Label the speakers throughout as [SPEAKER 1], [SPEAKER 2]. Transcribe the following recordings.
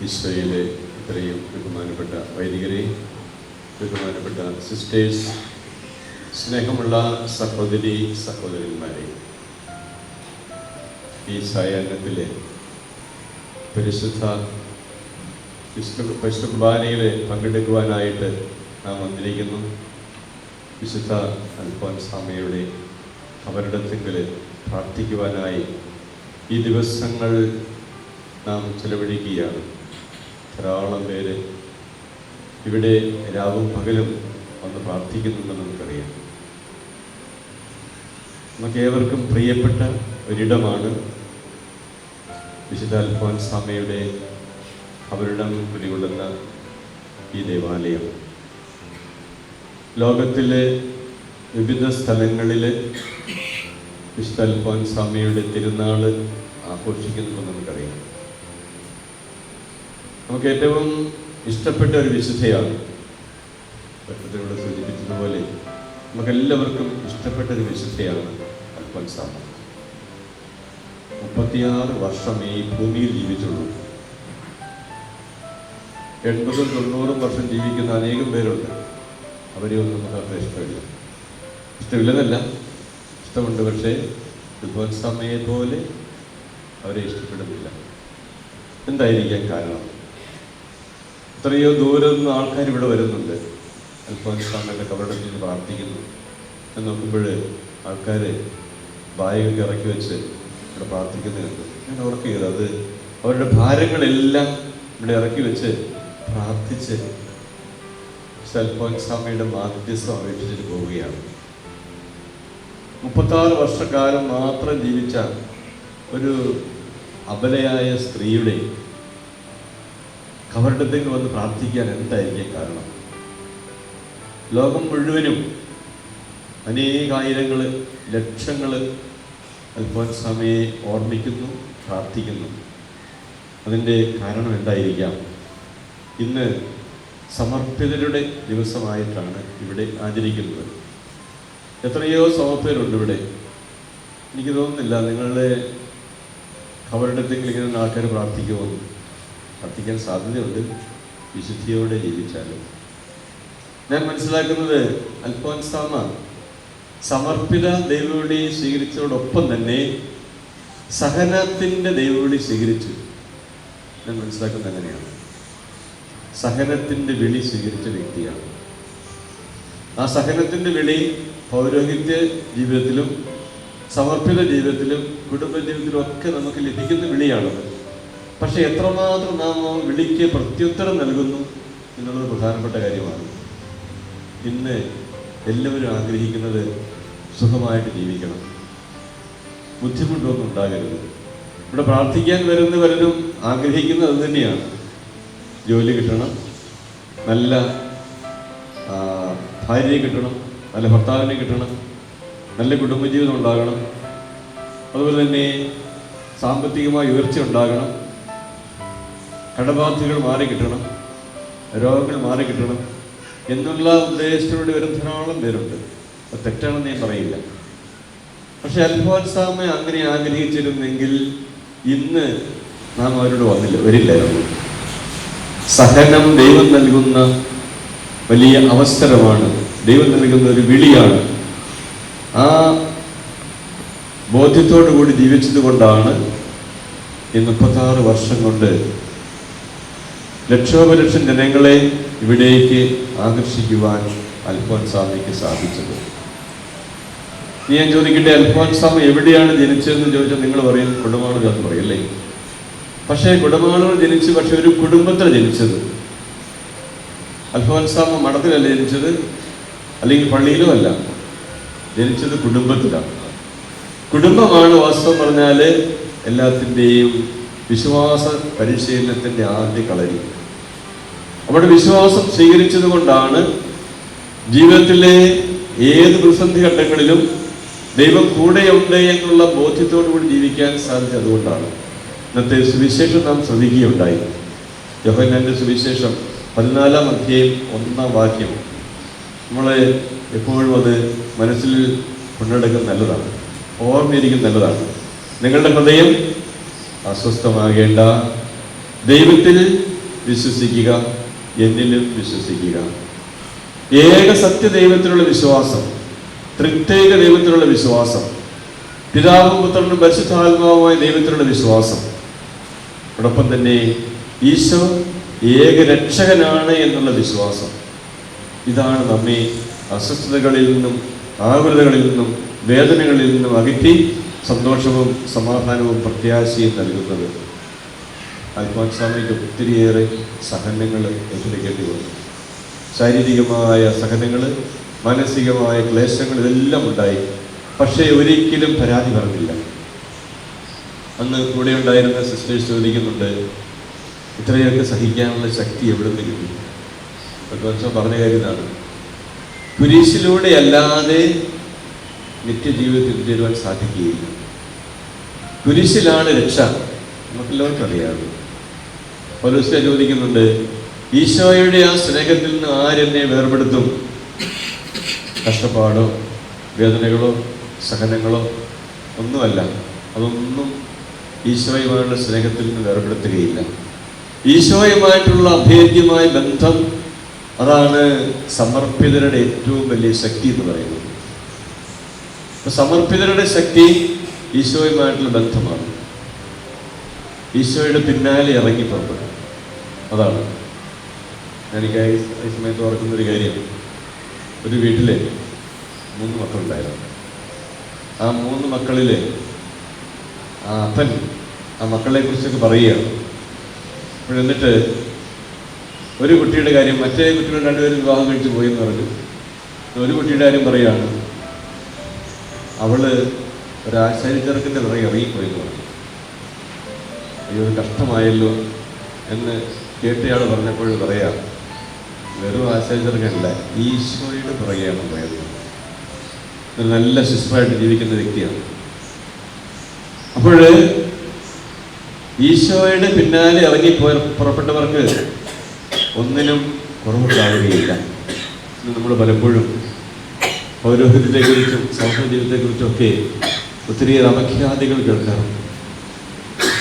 [SPEAKER 1] ഈശോയിലെ ഇത്രയും ബഹുമാനപ്പെട്ട വൈദികരെ, ബഹുമാനപ്പെട്ട സിസ്റ്റേഴ്സ്, സ്നേഹമുള്ള സഹോദരി സഹോദരന്മാരെ, ഈ സായാഹ്നത്തിലെ പരിശുദ്ധ കുർബാനയിൽ പങ്കെടുക്കുവാനായിട്ട് നാം വന്നിരിക്കുന്നു. വിശുദ്ധ അൽഫോൻസാമ്മയുടെ കബറിടത്തിൽ പ്രാർത്ഥിക്കുവാനായി ഈ ദിവസങ്ങൾ നാം ചെലവഴിക്കുകയാണ്. ധാരാളം പേര് ഇവിടെ രാവും പകലും വന്ന് പ്രാർത്ഥിക്കുന്നുണ്ടെന്ന് നമുക്കറിയാം. നമുക്കേവർക്കും പ്രിയപ്പെട്ട ഒരിടമാണ് വിശുദ്ധ അൽഫോൻസാമ്മയുടെ കബറിടം കുടികൊള്ളുന്ന ഈ ദേവാലയം. ലോകത്തിലെ വിവിധ സ്ഥലങ്ങളിൽ വിശുദ്ധ അൽഫോൻസാമ്മയുടെ തിരുനാൾ ആഘോഷിക്കുന്നുണ്ടെന്ന് നമുക്കറിയാം. നമുക്ക് ഏറ്റവും ഇഷ്ടപ്പെട്ട ഒരു വിശുദ്ധയാണ്. ഇവിടെ സൂചിപ്പിച്ചതുപോലെ നമുക്കെല്ലാവർക്കും ഇഷ്ടപ്പെട്ട ഒരു വിശുദ്ധയാണ് അൽഫോൻസാമ്മ. 36 വർഷം ഈ ഭൂമിയിൽ ജീവിച്ചുള്ളൂ. 80-90 വർഷം ജീവിക്കുന്ന അനേകം പേരുണ്ട്. അവരെയൊന്നും നമുക്ക് അത്ര ഇഷ്ടമില്ല. ഇഷ്ടമില്ലെന്നല്ല, ഇഷ്ടമുണ്ട്. പക്ഷേ അൽഫോൻസാമ്മയെ പോലെ അവരെ ഇഷ്ടപ്പെടുന്നില്ല. എന്തായിരിക്കാം കാരണം? എത്രയോ ദൂരം നിന്ന് ആൾക്കാർ ഇവിടെ വരുന്നുണ്ട്, അൽഫോൻസാമ്മയുടെ കബറിടത്തിൽ പ്രാർത്ഥിക്കുന്നു എന്ന് നോക്കുമ്പോൾ ആൾക്കാർ ബാഗൊക്കെ ഇറക്കി വെച്ച് ഇവിടെ പ്രാർത്ഥിക്കുന്നുണ്ട്. ഞാൻ ഓർക്കുകയത് അത് അവരുടെ ഭാരങ്ങളെല്ലാം ഇവിടെ ഇറക്കി വെച്ച് പ്രാർത്ഥിച്ച് അൽഫോൻസാമ്മയുടെ മാധ്യസ്ഥം അപേക്ഷിച്ചിട്ട് പോവുകയാണ്. 36 വർഷക്കാലം മാത്രം ജീവിച്ച ഒരു അബലയായ സ്ത്രീയുടെ കബറിടത്തിൽ വന്ന് പ്രാർത്ഥിക്കാൻ എന്തായിരിക്കും കാരണം? ലോകം മുഴുവനും അനേകായിരങ്ങൾ, ലക്ഷങ്ങൾ അൽഫോൻസാമ്മയെ ഓർമ്മിക്കുന്നു, പ്രാർത്ഥിക്കുന്നു. അതിൻ്റെ കാരണം എന്തായിരിക്കാം? ഇന്ന് സമർപ്പിതരുടെ ദിവസമായിട്ടാണ് ഇവിടെ ആചരിക്കുന്നത്. എത്രയോ സമർപ്പിതരുണ്ട് ഇവിടെ. എനിക്ക് തോന്നുന്നില്ല നിങ്ങളുടെ കബറിടത്തിൽ ഇങ്ങനെ ആൾക്കാർ പ്രാർത്ഥിക്കുമെന്ന്. പ്രാർത്ഥിക്കാൻ സാധ്യതയുണ്ട്, വിശുദ്ധിയോടെ ജീവിച്ചാലും. ഞാൻ മനസ്സിലാക്കുന്നത് അൽഫോൻസാമ്മ സമർപ്പിത ദൈവവിളി സ്വീകരിച്ചതോടൊപ്പം തന്നെ സഹനത്തിൻ്റെ ദൈവവിളി സ്വീകരിച്ചു. ഞാൻ മനസ്സിലാക്കുന്നത് അങ്ങനെയാണ്. സഹനത്തിൻ്റെ വിളി സ്വീകരിച്ച വ്യക്തിയാണ്. ആ സഹനത്തിൻ്റെ വിളി പൗരോഹിത്യ ജീവിതത്തിലും സമർപ്പിത ജീവിതത്തിലും കുടുംബ ജീവിതത്തിലും ഒക്കെ നമുക്ക് ലഭിക്കുന്ന വിളിയാണത്. പക്ഷെ എത്രമാത്രം നാം വിളിക്ക് പ്രത്യുത്തരം നൽകുന്നു എന്നുള്ളത് പ്രധാനപ്പെട്ട കാര്യമാണ്. ഇന്ന് എല്ലാവരും ആഗ്രഹിക്കുന്നത് സുഖമായിട്ട് ജീവിക്കണം, ബുദ്ധിമുട്ടൊന്നും ഉണ്ടാകരുത്. ഇവിടെ പ്രാർത്ഥിക്കാൻ വരുന്നവരും ആഗ്രഹിക്കുന്നത് അത് തന്നെയാണ്. ജോലി കിട്ടണം, നല്ല ഭാര്യയെ കിട്ടണം, നല്ല ഭർത്താവിനെ കിട്ടണം, നല്ല കുടുംബജീവിതം ഉണ്ടാകണം, അതുപോലെ തന്നെ സാമ്പത്തികമായ ഉയർച്ച ഉണ്ടാകണം, കടബാധ്യതകൾ മാറിക്കിട്ടണം, രോഗങ്ങൾ മാറിക്കിട്ടണം എന്നുള്ള ഉദ്ദേശത്തോടെ വരുന്ന ധാരാളം പേരുണ്ട്. അത് തെറ്റാണെന്ന് ഞാൻ പറയില്ല. പക്ഷെ അൽഫോൻസാമ്മ അങ്ങനെ ആഗ്രഹിച്ചിരുന്നെങ്കിൽ ഇന്ന് നാം അവരോട് വരില്ലായിരുന്നു. സഹനം ദൈവം നൽകുന്ന വലിയ അവസരമാണ്, ദൈവം നൽകുന്ന ഒരു വിളിയാണ്. ആ ബോധ്യത്തോടു കൂടി ജീവിച്ചത് കൊണ്ടാണ് ഈ 36 വർഷം കൊണ്ട് ലക്ഷോപലക്ഷം ജനങ്ങളെ ഇവിടേക്ക് ആകർഷിക്കുവാൻ അൽഫോൻസാമ്മയ്ക്ക് സാധിച്ചത്. ഞാൻ ചോദിക്കട്ടെ, അൽഫോൻസാമ്മ എവിടെയാണ് ജനിച്ചതെന്ന് ചോദിച്ചാൽ നിങ്ങൾ പറയും കുടമാളൂർ എന്ന് പറയും, അല്ലേ? പക്ഷേ കുടമാളൂർ ജനിച്ചു, പക്ഷെ ഒരു കുടുംബത്തിലാണ് ജനിച്ചത്. അൽഫോൻസാമ്മ മഠത്തിലല്ല ജനിച്ചത്, അല്ലെങ്കിൽ പള്ളിയിലും അല്ല ജനിച്ചത്, കുടുംബത്തിലാണ്. കുടുംബമാണ് വാസ്തവം പറഞ്ഞാൽ എല്ലാത്തിൻ്റെയും വിശ്വാസ പരിശീലനത്തിൻ്റെ ആദ്യ കളരി. അവിടെ വിശ്വാസം സ്വീകരിച്ചത് കൊണ്ടാണ് ജീവിതത്തിലെ ഏത് പ്രതിസന്ധി ഘട്ടങ്ങളിലും ദൈവം കൂടെയുണ്ട് എന്നുള്ള ബോധ്യത്തോടു കൂടി ജീവിക്കാൻ സാധിച്ചത്. അതുകൊണ്ടാണ് ഇന്നത്തെ സുവിശേഷം നാം ശ്രദ്ധിക്കുകയുണ്ടായി. യോഹന്നാന്റെ സുവിശേഷം 14-ാം അധ്യായം 1-ാം വാക്യം നമ്മൾ എപ്പോഴും അത് മനസ്സിൽ കൊണ്ടെടുക്കുന്നത് നല്ലതാണ്, ഓർമ്മയിരിക്കുന്നത് നല്ലതാണ്. നിങ്ങളുടെ ഹൃദയം അസ്വസ്ഥമാകേണ്ട, ദൈവത്തിൽ വിശ്വസിക്കുക, എന്നിലും വിശ്വസിക്കുക. ഏക സത്യ ദൈവത്തിലുള്ള വിശ്വാസം, തൃത്വൈക ദൈവത്തിലുള്ള വിശ്വാസം, പിതാവും പുത്രനും പരിശുദ്ധാത്മാവുമായ ദൈവത്തിലുള്ള വിശ്വാസം, അതോടൊപ്പം തന്നെ ഈശോ ഏക രക്ഷകനാണ് എന്നുള്ള വിശ്വാസം. ഇതാണ് നമ്മെ അസ്വസ്ഥതകളിൽ നിന്നും ആകുലതകളിൽ നിന്നും വേദനകളിൽ നിന്നും അകറ്റി സന്തോഷവും സമാധാനവും പ്രത്യാശയും നൽകുന്നത്. അൽഫോൻസാമയ്ക്ക് ഒത്തിരിയേറെ സഹനങ്ങൾ ഏറ്റെടുക്കേണ്ടി വന്നു. ശാരീരികമായ സഹനങ്ങൾ, മാനസികമായ ക്ലേശങ്ങൾ ഇതെല്ലാം ഉണ്ടായി. പക്ഷേ ഒരിക്കലും പരാതി പറഞ്ഞില്ല. അന്ന് കൂടെ ഉണ്ടായിരുന്ന സിസ്റ്റേഴ്സ് ചോദിക്കുന്നുണ്ട്, ഇത്രയൊക്കെ സഹിക്കാനുള്ള ശക്തി എവിടെ നിന്ന് കിട്ടി? അൽഫോൻസ പറഞ്ഞ കാര്യമാണ്, കുരിശിലൂടെ അല്ലാതെ നിത്യജീവിതത്തിൽ ചേരുവാൻ സാധിക്കുകയില്ല. കുരിശിലാണ് രക്ഷ, നമുക്കെല്ലാവർക്കും അറിയാതെ. പൗലോസ് ചോദിക്കുന്നുണ്ട്, ഈശോയുടെ ആ സ്നേഹത്തിൽ നിന്ന് ആരെന്നെ വേർപെടുത്തും? കഷ്ടപ്പാടോ വേദനകളോ സഹനങ്ങളോ ഒന്നുമല്ല. അതൊന്നും ഈശോയുമായുള്ള സ്നേഹത്തിൽ നിന്ന് വേർപെടുത്തുകയില്ല. ഈശോയുമായിട്ടുള്ള അഭേദ്യമായ ബന്ധം, അതാണ് സമർപ്പിതരുടെ ഏറ്റവും വലിയ ശക്തി എന്ന് പറയുന്നത്. സമർപ്പിതരുടെ ശക്തി ഈശോയുമായിട്ടുള്ള ബന്ധമാണ്. ഈശോയുടെ പിന്നാലെ ഇറങ്ങി പുറപ്പെടും. അതാണ് എനിക്ക് ഈ സമയത്ത് ഓർക്കുന്നൊരു കാര്യം. ഒരു വീട്ടിലെ 3 മക്കളുണ്ടായിരുന്നു. ആ 3 മക്കളിലെ ആ അപ്പൻ ആ മക്കളെ കുറിച്ചൊക്കെ പറയുകയാണ്. എന്നിട്ട് ഒരു കുട്ടിയുടെ കാര്യം, മറ്റേ കുട്ടികൾ 2 പേരും വിവാഹം കഴിച്ച് പോയി എന്ന് പറഞ്ഞു. ഒരു കുട്ടിയുടെ കാര്യം പറയുകയാണ്, അവള് ഒരാശാരിച്ചെറുക്കിൻ്റെ പിറകെ ഇറങ്ങിപ്പോയി എന്ന് പറഞ്ഞു. അയ്യോ, കഷ്ടമായല്ലോ എന്ന് കേട്ടയാൾ പറഞ്ഞപ്പോൾ പറയാം, വെറും ആശാരിച്ചെറുക്കല്ല, ഈശോയുടെ പിറകെയാണ് പോയത്. ഒരു നല്ല സിസ്റ്ററായിട്ട് ജീവിക്കുന്ന വ്യക്തിയാണ്. അപ്പോൾ ഈശോയുടെ പിന്നാലെ പുറപ്പെട്ടവർക്ക് ഒന്നിനും കുറവുണ്ടാവുകയില്ല. നമ്മൾ പലപ്പോഴും പൗരോഹിത്യത്തെക്കുറിച്ചും സമൂഹ ജീവിതത്തെക്കുറിച്ചും ഒക്കെ ഒത്തിരി അപഖ്യാതികൾ കേൾക്കാറുണ്ട്.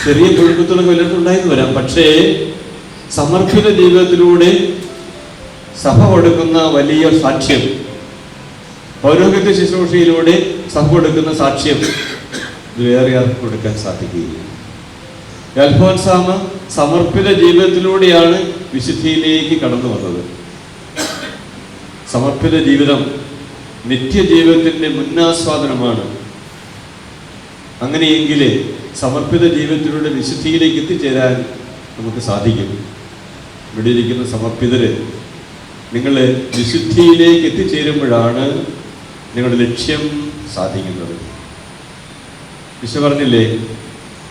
[SPEAKER 1] ചെറിയ പുഴുക്കുത്തുകളൊക്കെ വല്ലതും ഉണ്ടായെന്ന് വരാം. പക്ഷേ സമർപ്പിത ജീവിതത്തിലൂടെ സഭ കൊടുക്കുന്ന വലിയ സാക്ഷ്യം, പൗരോഹിത്യ ശുശ്രൂഷയിലൂടെ സഭ കൊടുക്കുന്ന സാക്ഷ്യം, ഇത് വേറെ ആർക്കും കൊടുക്കാൻ സാധിക്കുകയില്ല. അൽഫോൻസാമ സമർപ്പിത ജീവിതത്തിലൂടെയാണ് വിശുദ്ധിയിലേക്ക് കടന്നു വന്നത്. സമർപ്പിത ജീവിതം നിത്യജീവിതത്തിൻ്റെ മുന്നാസ്വാദനമാണ്. അങ്ങനെയെങ്കിൽ സമർപ്പിത ജീവിതത്തിലൂടെ വിശുദ്ധിയിലേക്ക് എത്തിച്ചേരാൻ നമുക്ക് സാധിക്കും. ഇവിടെ ഇരിക്കുന്ന സമർപ്പിതര്, നിങ്ങൾ വിശുദ്ധിയിലേക്ക് എത്തിച്ചേരുമ്പോഴാണ് നിങ്ങളുടെ ലക്ഷ്യം സാധിക്കുന്നത്. ഈശോ പറഞ്ഞില്ലേ,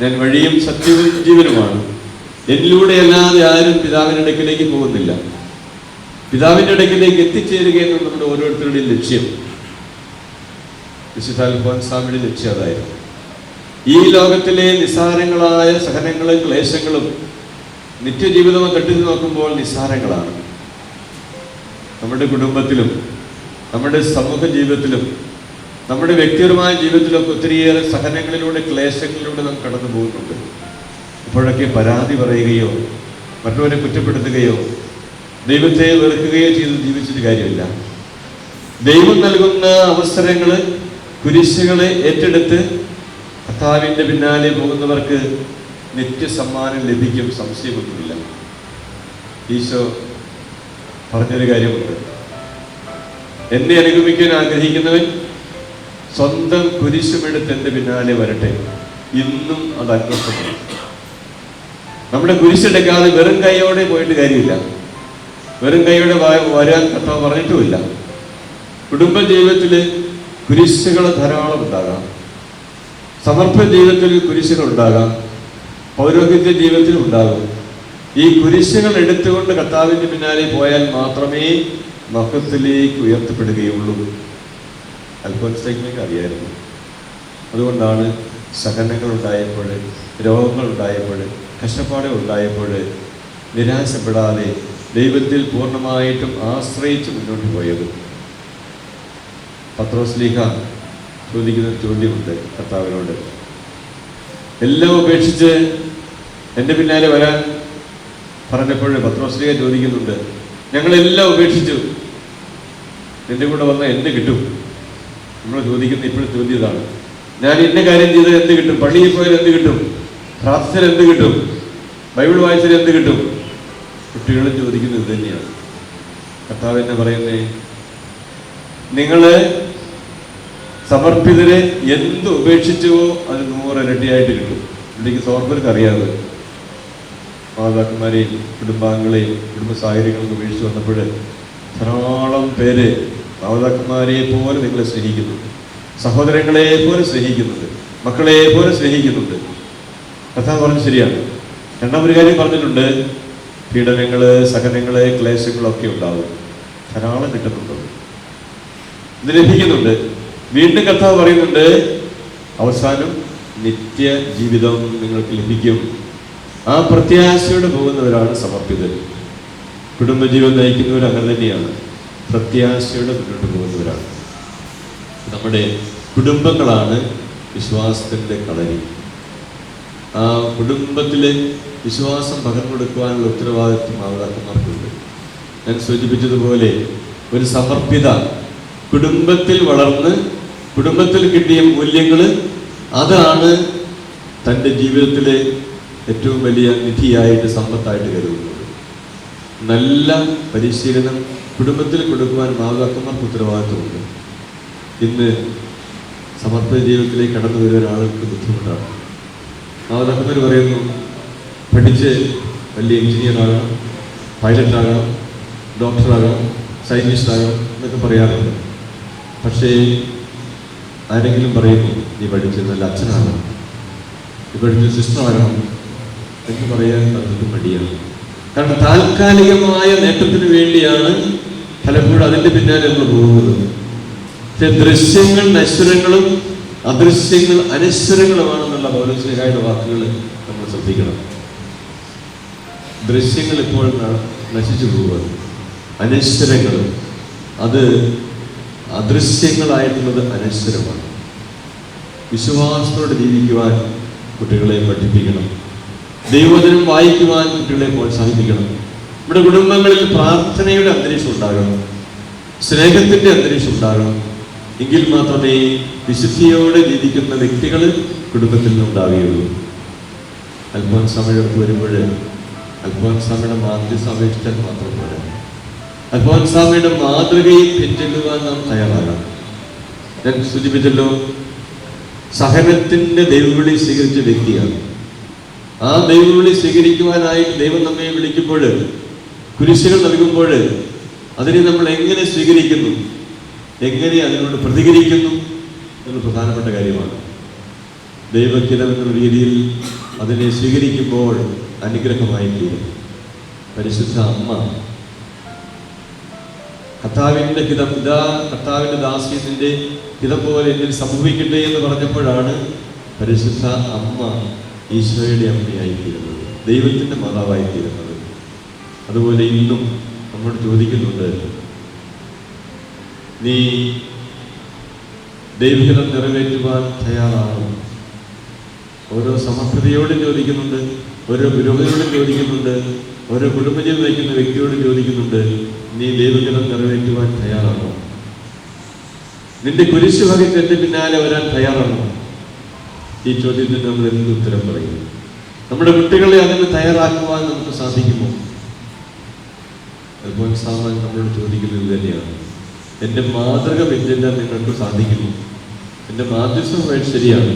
[SPEAKER 1] ഞാൻ വഴിയും സത്യവും ജീവനുമാണ്, എന്നിലൂടെ അല്ലാതെ ആരും പിതാവിൻ്റെ അടുക്കിലേക്ക് പോകുന്നില്ല. പിതാവിൻ്റെ അടുക്കിലേക്ക് എത്തിച്ചേരുക എന്നുള്ള നമ്മുടെ ഓരോരുത്തരുടെയും ലക്ഷ്യം. വിശുദ്ധ അൽഫോൻസാമയുടെ ലക്ഷ്യം അതായിരുന്നു. ഈ ലോകത്തിലെ നിസ്സാരങ്ങളായ സഹനങ്ങളും ക്ലേശങ്ങളും നിത്യജീവിതം കെട്ടി നോക്കുമ്പോൾ നിസ്സാരങ്ങളാണ്. നമ്മുടെ കുടുംബത്തിലും നമ്മുടെ സമൂഹ ജീവിതത്തിലും നമ്മുടെ വ്യക്തിപരമായ ജീവിതത്തിലൊക്കെ ഒത്തിരിയേറെ സഹനങ്ങളിലൂടെ ക്ലേശങ്ങളിലൂടെ നാം കടന്നു പോകുന്നുണ്ട്. അപ്പോഴൊക്കെ പരാതി പറയുകയോ മറ്റുള്ളവരെ കുറ്റപ്പെടുത്തുകയോ ദൈവത്തെ വെറുക്കുകയോ ചെയ്ത് ജീവിച്ചിട്ട് കാര്യമില്ല. ദൈവം നൽകുന്ന അവസരങ്ങൾ, കുരിശുകളെ ഏറ്റെടുത്ത് കർത്താവിൻ്റെ പിന്നാലെ പോകുന്നവർക്ക് നിത്യസമ്മാനം ലഭിക്കും, സംശയമൊന്നുമില്ല. ഈശോ പറഞ്ഞൊരു കാര്യമുണ്ട്, എന്നെ അനുഗമിക്കാൻ ആഗ്രഹിക്കുന്നവൻ സ്വന്തം കുരിശുമെടുത്ത് എൻ്റെ പിന്നാലെ വരട്ടെ. ഇന്നും അത് അന്വേഷിക്കണം. നമ്മുടെ കുരിശെടുക്കാതെ വെറും കൈയോടെ പോയിട്ട് കാര്യമില്ല. വെറും കൈയോടെ വരാൻ കർത്താവ് പറഞ്ഞിട്ടുമില്ല. കുടുംബ ജീവിതത്തിൽ കുരിശുകൾ ധാരാളം ഉണ്ടാകാം, സമർപ്പണ ജീവിതത്തിൽ കുരിശുകൾ ഉണ്ടാകാം, പൗരോഹിത്യ ജീവിതത്തിൽ ഉണ്ടാകും. ഈ കുരിശുകൾ എടുത്തുകൊണ്ട് കർത്താവിൻ്റെ പിന്നാലെ പോയാൽ മാത്രമേ മഹത്വത്തിലേക്ക് ഉയർത്തപ്പെടുകയുള്ളൂ. അൽഫോൻസായ്ക്ക് അറിയായിരുന്നു. അതുകൊണ്ടാണ് സഹനങ്ങൾ ഉണ്ടായപ്പോൾ, രോഗങ്ങൾ ഉണ്ടായപ്പോൾ, കഷ്ടപ്പാടുകൾ ഉണ്ടായപ്പോൾ നിരാശപ്പെടാതെ ദൈവത്തിൽ പൂർണ്ണമായിട്ടും ആശ്രയിച്ച് മുന്നോട്ട് പോയത്. പത്രോസ്ലീഹ ചോദിക്കുന്ന ചോദ്യമുണ്ട് കർത്താവിനോട്, എല്ലാം ഉപേക്ഷിച്ച് എൻ്റെ പിന്നാലെ വരാൻ പറഞ്ഞപ്പോൾ പത്രോസ്ലീഹ ചോദിക്കുന്നുണ്ട്, ഞങ്ങളെല്ലാം ഉപേക്ഷിച്ചു, നിന്റെ കൂടെ വന്നാൽ എന്ത് കിട്ടും? നമ്മൾ ചോദിക്കുന്ന ഇപ്പോഴും ചോദ്യം ഇതാണ്. ഞാൻ ഇന്ന കാര്യം ചെയ്താൽ എന്ത് കിട്ടും? പള്ളിയിൽ പോയാൽ എന്ത് കിട്ടും? പ്രാർത്ഥന എന്ത് കിട്ടും? ബൈബിൾ വായിച്ചാൽ എന്ത് കിട്ടും? കുട്ടികളും ചോദിക്കുന്നത് ഇത് തന്നെയാണ്. കർത്താവ് എന്നെ പറയുന്നേ, നിങ്ങള് സമർപ്പിതരെ എന്ത് ഉപേക്ഷിച്ചുവോ അത് 100 ഇരട്ടിയായിട്ട് കിട്ടും. എനിക്ക് സമർപ്പർക്ക് അറിയാതെ മാതാക്കന്മാരെയും കുടുംബാംഗങ്ങളെയും കുടുംബ സാഹചര്യങ്ങളും ഉപേക്ഷിച്ച് വന്നപ്പോൾ ധാരാളം പേര് മാതാക്കന്മാരെ പോലെ നിങ്ങളെ സ്നേഹിക്കുന്നുണ്ട്, സഹോദരങ്ങളെ പോലെ സ്നേഹിക്കുന്നുണ്ട്, മക്കളെ പോലെ സ്നേഹിക്കുന്നുണ്ട്. കർത്താവ് പറഞ്ഞത് ശരിയാണ്. രണ്ടാമൊരു കാര്യം പറഞ്ഞിട്ടുണ്ട്, പീഡനങ്ങള്, സഹനങ്ങള്, ക്ലേശങ്ങളൊക്കെ ഉണ്ടാവും. ധാരാളം കിട്ടുന്നുണ്ട്, ഇത് ലഭിക്കുന്നുണ്ട്. വീണ്ടും കർത്താവ് പറയുന്നുണ്ട്, അവസാനം നിത്യ ജീവിതം നിങ്ങൾക്ക് ലഭിക്കും. ആ പ്രത്യാശയോടെ പോകുന്നവരാണ് സമർപ്പിതർ. കുടുംബജീവൻ നയിക്കുന്നവർ അങ്ങനെ തന്നെയാണ്, പ്രത്യാശയോടെ മുന്നോട്ട് പോകുന്നവരാണ്. നമ്മുടെ കുടുംബങ്ങളാണ് വിശ്വാസത്തിൻ്റെ കളരി. ആ കുടുംബത്തിലെ വിശ്വാസം പകർന്നു കൊടുക്കുവാനുള്ള ഉത്തരവാദിത്വം മാതാക്കന്മാർക്കുണ്ട്. ഞാൻ സൂചിപ്പിച്ചതുപോലെ ഒരു സമർപ്പിത കുടുംബത്തിൽ വളർന്ന് കുടുംബത്തിൽ കിട്ടിയ മൂല്യങ്ങൾ, അതാണ് തൻ്റെ ജീവിതത്തിലെ ഏറ്റവും വലിയ നിധിയായിട്ട്, സമ്പത്തായിട്ട് കരുതുന്നത്. നല്ല പരിശീലനം കുടുംബത്തിൽ കൊടുക്കുവാൻ മാതാക്കന്മാർക്ക് ഉത്തരവാദിത്വമുണ്ട്. ഇന്ന് സമർപ്പിത ജീവിതത്തിലേക്ക് കടന്നു വരുന്ന ഒരാൾക്ക് ബുദ്ധിമുട്ടാണ്. മാതാക്കന്മാർ പറയുന്നു, പഠിച്ച് വലിയ എഞ്ചിനീയറാകണം, പൈലറ്റാകണം, ഡോക്ടറാകണം, സയൻറ്റിസ്റ്റാകണം എന്നൊക്കെ പറയാറുണ്ട്. പക്ഷേ ആരെങ്കിലും പറയുന്നു, നീ പഠിച്ച് നല്ല അച്ഛനാകണം, നീ പഠിച്ച് സിസ്റ്ററാകണം എന്ന് പറയാൻ പലർക്കും മടിയാണ്. കാരണം താൽക്കാലികമായ നേട്ടത്തിന് വേണ്ടിയാണ് പലപ്പോഴും അതിൻ്റെ പിന്നാലെ നമ്മൾ പോകുന്നത്. പക്ഷെ ദൃശ്യങ്ങൾ നശ്വരങ്ങളും അദൃശ്യങ്ങൾ അനശ്വരങ്ങളുമാണെന്നുള്ള പൗലോസ്ലീഹായുടെ വാക്കുകൾ നമ്മൾ ശ്രദ്ധിക്കണം. ദൃശ്യങ്ങൾ ഇപ്പോൾ നശിച്ചു പോകുക, അനശ്വരങ്ങൾ അത് അദൃശ്യങ്ങളായിട്ടുള്ളത് അനശ്വരമാണ്. വിശ്വാസത്തോടെ ജീവിക്കുവാൻ കുട്ടികളെ പഠിപ്പിക്കണം. ദൈവവചനം വായിക്കുവാൻ കുട്ടികളെ പ്രോത്സാഹിപ്പിക്കണം. നമ്മുടെ കുടുംബങ്ങളിൽ പ്രാർത്ഥനയുടെ അന്തരീക്ഷം ഉണ്ടാകണം, സ്നേഹത്തിൻ്റെ അന്തരീക്ഷം ഉണ്ടാകണം. എങ്കിൽ മാത്രമേ വിശുദ്ധിയോടെ ജീവിക്കുന്ന വ്യക്തികൾ കുടുംബത്തിൽ നിന്നുണ്ടാവുകയുള്ളൂ. അൽഫോൻസാമ്മയുടെ അടുത്ത് വരുമ്പോൾ അൽഫോൻസാമ്മയുടെ മാതൃക അപേക്ഷിച്ചാൽ മാത്രം പോരാ, അൽഫോൻസാമ്മയുടെ മാതൃകയിൽ പിൻചെല്ലുവാൻ നാം തയ്യാറാകണം. ഞാൻ സൂചിപ്പിച്ചല്ലോ, സഹനത്തിൻ്റെ ദൈവവിളി സ്വീകരിച്ച വ്യക്തിയാണ്. ആ ദൈവവിളി സ്വീകരിക്കുവാനായിട്ട് ദൈവം നമ്മെ വിളിക്കുമ്പോൾ, കുരിശുകൾ നൽകുമ്പോൾ അതിനെ നമ്മൾ എങ്ങനെ സ്വീകരിക്കുന്നു, എങ്ങനെ അതിനോട് പ്രതികരിക്കുന്നു എന്നത് പ്രധാനപ്പെട്ട കാര്യമാണ്. ദൈവഹിതം എന്ന രീതിയിൽ അതിനെ സ്വീകരിക്കുമ്പോൾ അനുഗ്രഹമായി തീരും. പരിശുദ്ധ അമ്മ കർത്താവിൻ്റെ ഹിതം, ഇതാ കർത്താവിൻ്റെ ദാസ്യത്തിൻ്റെ ഹിതം പോലെ എന്നിൽ സംഭവിക്കട്ടെ എന്ന് പറഞ്ഞപ്പോഴാണ് പരിശുദ്ധ അമ്മ ഈശോയുടെ അമ്മയായിത്തീരുന്നത്, ദൈവത്തിൻ്റെ മാതാവായിത്തീരുന്നത്. അതുപോലെ ഇന്നും നമ്മോട് ചോദിക്കുന്നുണ്ട്, നീ ദൈവഹിതം നിറവേറ്റുവാൻ തയ്യാറാണ്? ഓരോ സമർപ്പിതയോടും ചോദിക്കുന്നുണ്ട്, ഓരോ പുരോഹിതനോടും ചോദിക്കുന്നുണ്ട്, ഓരോ കുടുംബജീവിതം നയിക്കുന്ന വ്യക്തിയോടും ചോദിക്കുന്നുണ്ട്, നീ ദൈവഹിതം നിറവേറ്റുവാൻ തയ്യാറാണോ? നിന്റെ കുരിശ് വഹിച്ച് എന്റെ പിന്നാലെ വരാൻ തയ്യാറാണോ? ഈ ചോദ്യത്തിന് നമ്മൾ എന്ത് ഉത്തരം പറയും? നമ്മുടെ കുട്ടികളെ അതിന് തയ്യാറാക്കുവാൻ നമുക്ക് സാധിക്കുമോ? അൽഫോൻസാമ്മ നമ്മളോട് ചോദിക്കുന്നത് തന്നെയാണ്. എൻ്റെ മാതൃക പിൻചെല്ലാൻ നിങ്ങൾക്ക് സാധിക്കുമോ? എൻ്റെ മാധ്യസ്ഥം ശരിയാണ്,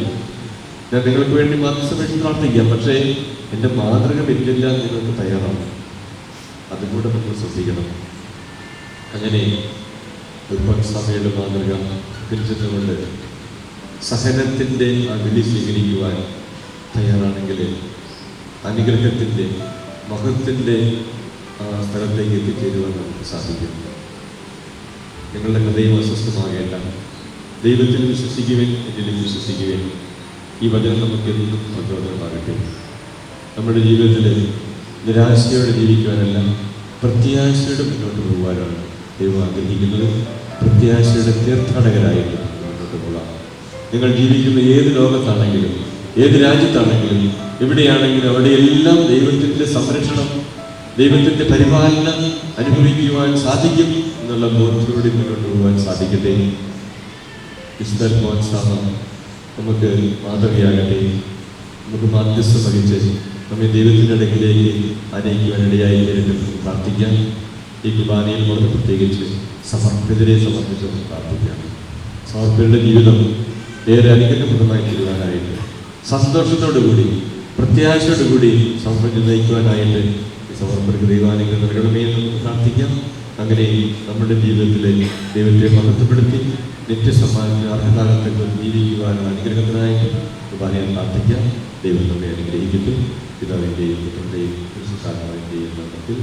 [SPEAKER 1] ഞാൻ നിങ്ങൾക്ക് വേണ്ടി മാധ്യസ്ഥം വെച്ച് പ്രാർത്ഥിക്കാം, പക്ഷേ എൻ്റെ മാതൃക പിൻചെല്ലാൻ നിങ്ങൾക്ക് തയ്യാറാണ്. അതുകൂടെ നമ്മൾ ശ്രദ്ധിക്കണം. അങ്ങനെ അൽഫോൻസാമ്മയുടെ മാതൃക പിൻചെന്നുകൊണ്ട് സഹനത്തിൻ്റെ ആ വിളി സ്വീകരിക്കുവാൻ തയ്യാറാണെങ്കിൽ അനുഗ്രഹത്തിൻ്റെ മഹത്വത്തിൻ്റെ ആ സ്ഥലത്തേക്ക് എത്തിച്ചേരുവാൻ നമുക്ക് സാധിക്കും. നിങ്ങളുടെ ഹൃദയം അസ്വസ്ഥമാകേണ്ട, ദൈവത്തിൽ വിശ്വസിക്കുവാൻ, എന്നിലും വിശ്വസിക്കുവാൻ. ഈ വചനം നമുക്ക് എന്നും പ്രചോദനമാകട്ടെ. നമ്മുടെ ജീവിതത്തിൽ നിരാശയോടെ ജീവിക്കുവാനല്ല, പ്രത്യാശയോടെ മുന്നോട്ട് പോകുവാനാണ് ദൈവം ആഗ്രഹിക്കുന്നത്. പ്രത്യാശയുടെ തീർത്ഥാടകരായിട്ട് മുന്നോട്ട് പോകാം. നിങ്ങൾ ജീവിക്കുന്ന ഏത് ലോകത്താണെങ്കിലും, ഏത് രാജ്യത്താണെങ്കിലും, എവിടെയാണെങ്കിലും അവിടെയെല്ലാം ദൈവത്തിൻ്റെ സംരക്ഷണം ദൈവത്തിൻ്റെ പരിപാലനം അനുഭവിക്കുവാൻ സാധിക്കും എന്നുള്ള ബോധത്തോടെ മുന്നോട്ട് പോകാൻ സാധിക്കട്ടെ. വിശുദ്ധ അൽഫോൻസാമ്മ നമുക്ക് മാതൃകയാകട്ടെ. നമുക്ക് മാധ്യസ്ഥം വഹിച്ച് നമ്മെ ദൈവത്തിൻ്റെ അടുക്കിലേക്ക് അനയിക്കുവാനിടയായി തീരട്ടെ പ്രാർത്ഥിക്കാം. ഈ കുർബാനയിൽ വളരെ പ്രത്യേകിച്ച് സമർപ്പിതരെ സംബന്ധിച്ച് പ്രാർത്ഥിക്കാം. സമർപ്പിതരുടെ ജീവിതം ഏറെ അനുഗ്രഹപ്രദമായി തീരുവാനായിട്ട്, സന്തോഷത്തോടുകൂടി പ്രത്യാശയോടുകൂടി സമർപ്പിച്ച് നയിക്കുവാനായിട്ട് ഈ സമർപ്പണക്ക് ദൈവാനുഗ്രഹം നൽകണമേ എന്ന് നമുക്ക് പ്രാർത്ഥിക്കാം. അങ്ങനെ നമ്മുടെ ജീവിതത്തിലെ ദൈവത്തെ മഹത്വപ്പെടുത്തി നിത്യസമ്മാനത്തിന് അർഹതാകത്തേക്ക് ജീവിക്കുവാനുള്ള അനുഗ്രഹത്തിനായിട്ട് കുർബാനയിൽ പ്രാർത്ഥിക്കാം. ദൈവം നമ്മെ അനുഗ്രഹിക്കട്ടെ. പിതാവിൻ്റെയും പുത്രൻ്റെയും പരിശുദ്ധാത്മാവിൻ്റെയും നാമത്തിൽ.